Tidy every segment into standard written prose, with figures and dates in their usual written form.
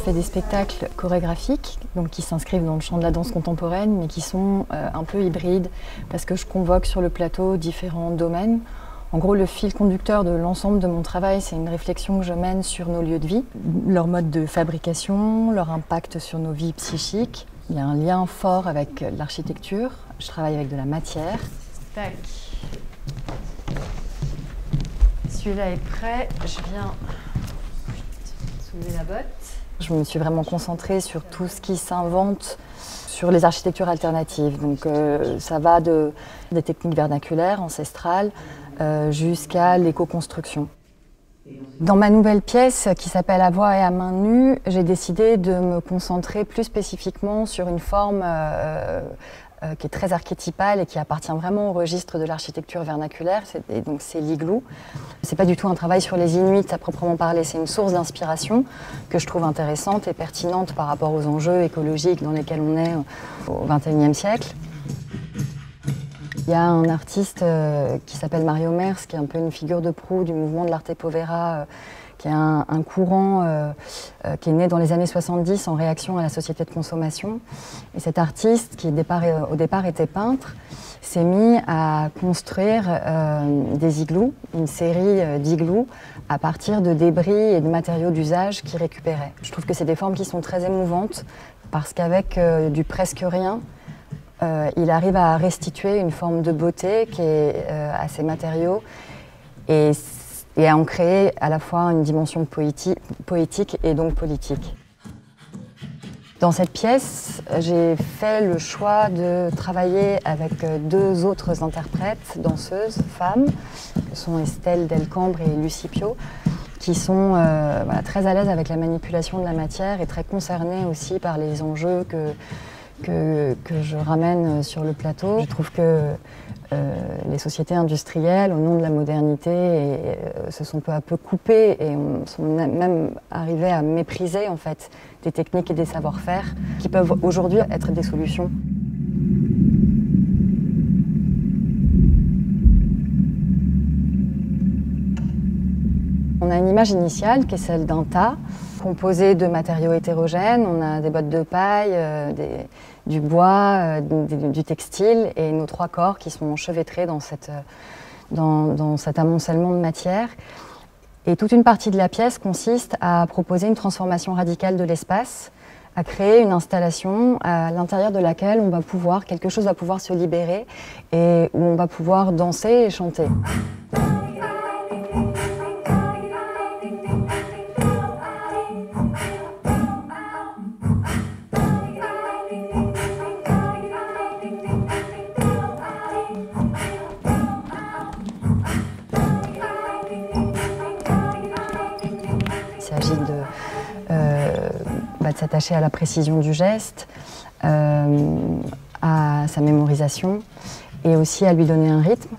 fais des spectacles chorégraphiques, donc qui s'inscrivent dans le champ de la danse contemporaine, mais qui sont un peu hybrides, parce que je convoque sur le plateau différents domaines. En gros, le fil conducteur de l'ensemble de mon travail, c'est une réflexion que je mène sur nos lieux de vie, leur mode de fabrication, leur impact sur nos vies psychiques. Il y a un lien fort avec l'architecture. Je travaille avec de la matière. Tac. Celui-là est prêt. Je viens soulever la botte. Je me suis vraiment concentrée sur tout ce qui s'invente sur les architectures alternatives. Donc ça va des techniques vernaculaires, ancestrales, jusqu'à l'éco-construction. Dans ma nouvelle pièce qui s'appelle À voix et à main nue, j'ai décidé de me concentrer plus spécifiquement sur une forme qui est très archétypale et qui appartient vraiment au registre de l'architecture vernaculaire, et donc c'est l'igloo. C'est pas du tout un travail sur les Inuits à proprement parler, c'est une source d'inspiration que je trouve intéressante et pertinente par rapport aux enjeux écologiques dans lesquels on est au XXIe siècle. Il y a un artiste qui s'appelle Mario Mers, qui est un peu une figure de proue du mouvement de l'arte povera, qui est un courant qui est né dans les années 70 en réaction à la société de consommation. Et cet artiste, qui au départ était peintre, s'est mis à construire des igloos, une série d'igloos, à partir de débris et de matériaux d'usage qu'il récupérait. Je trouve que c'est des formes qui sont très émouvantes, parce qu'avec du presque rien, il arrive à restituer une forme de beauté qui est à ces matériaux et à en créer à la fois une dimension poétique et donc politique. Dans cette pièce, j'ai fait le choix de travailler avec deux autres interprètes, danseuses, femmes, que sont Estelle Delcambre et Lucie Piot, qui sont voilà, très à l'aise avec la manipulation de la matière et très concernées aussi par les enjeux que je ramène sur le plateau. Je trouve que les sociétés industrielles, au nom de la modernité, se sont peu à peu coupées et sont même arrivées à mépriser en fait des techniques et des savoir-faire qui peuvent aujourd'hui être des solutions. On a une image initiale qui est celle d'un tas composé de matériaux hétérogènes. On a des bottes de paille, du bois, du textile et nos trois corps qui sont enchevêtrés dans cet amoncellement de matière. Et toute une partie de la pièce consiste à proposer une transformation radicale de l'espace, à créer une installation à l'intérieur de laquelle quelque chose va pouvoir se libérer et où on va pouvoir danser et chanter. Il s'agit de s'attacher à la précision du geste, à sa mémorisation et aussi à lui donner un rythme.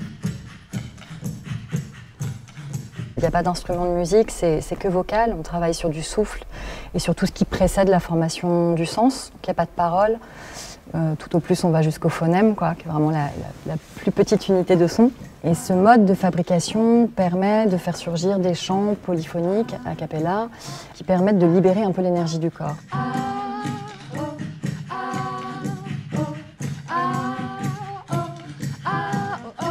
Il n'y a pas d'instrument de musique, c'est que vocal. On travaille sur du souffle et sur tout ce qui précède la formation du sens. Donc il n'y a pas de parole. Tout au plus, on va jusqu'au phonème, qui est vraiment la plus petite unité de son. Et ce mode de fabrication permet de faire surgir des chants polyphoniques, a cappella, qui permettent de libérer un peu l'énergie du corps.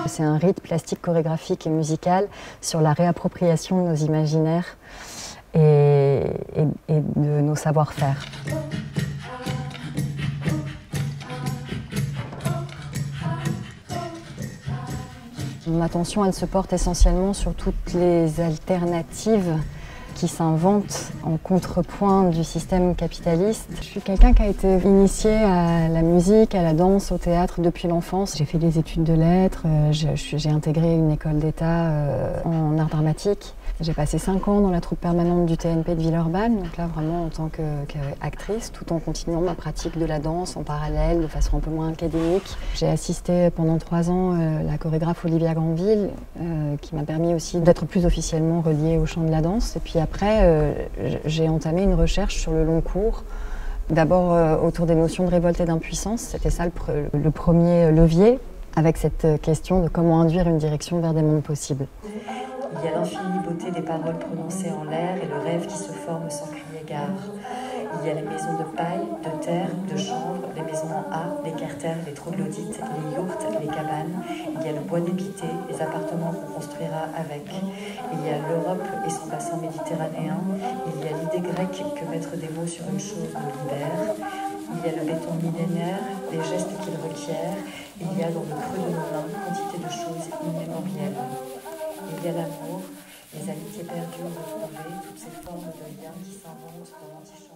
C'est un rite plastique, chorégraphique et musical sur la réappropriation de nos imaginaires et de nos savoir-faire. Mon attention, elle se porte essentiellement sur toutes les alternatives qui s'inventent en contrepoint du système capitaliste. Je suis quelqu'un qui a été initié à la musique, à la danse, au théâtre depuis l'enfance. J'ai fait des études de lettres, j'ai intégré une école d'État en art dramatique. J'ai passé 5 ans dans la troupe permanente du TNP de Villeurbanne, donc là vraiment en tant qu'actrice, tout en continuant ma pratique de la danse en parallèle, de façon un peu moins académique. J'ai assisté pendant 3 ans la chorégraphe Olivia Granville, qui m'a permis aussi d'être plus officiellement reliée au champ de la danse. Et puis après, j'ai entamé une recherche sur le long cours, d'abord autour des notions de révolte et d'impuissance. C'était ça le premier levier, avec cette question de comment induire une direction vers des mondes possibles. Il y a l'infinie beauté des paroles prononcées en l'air et le rêve qui se forme sans crier gare. Il y a les maisons de paille, de terre, de chanvre, les maisons en A, les carters, les troglodytes, les yourtes, les cabanes. Il y a le bois d'épité, les appartements qu'on construira avec. Il y a l'Europe et son bassin méditerranéen. Il y a l'idée grecque que mettre des mots sur une chose nous libère. Il y a le béton millénaire, les gestes qu'il requiert. Il y a dans le creux de nos mains quantité de choses immémorielles. Il y a l'amour, les amitiés perdues ou retrouvées, toutes ces formes de liens qui s'inventent pour l'antichambre.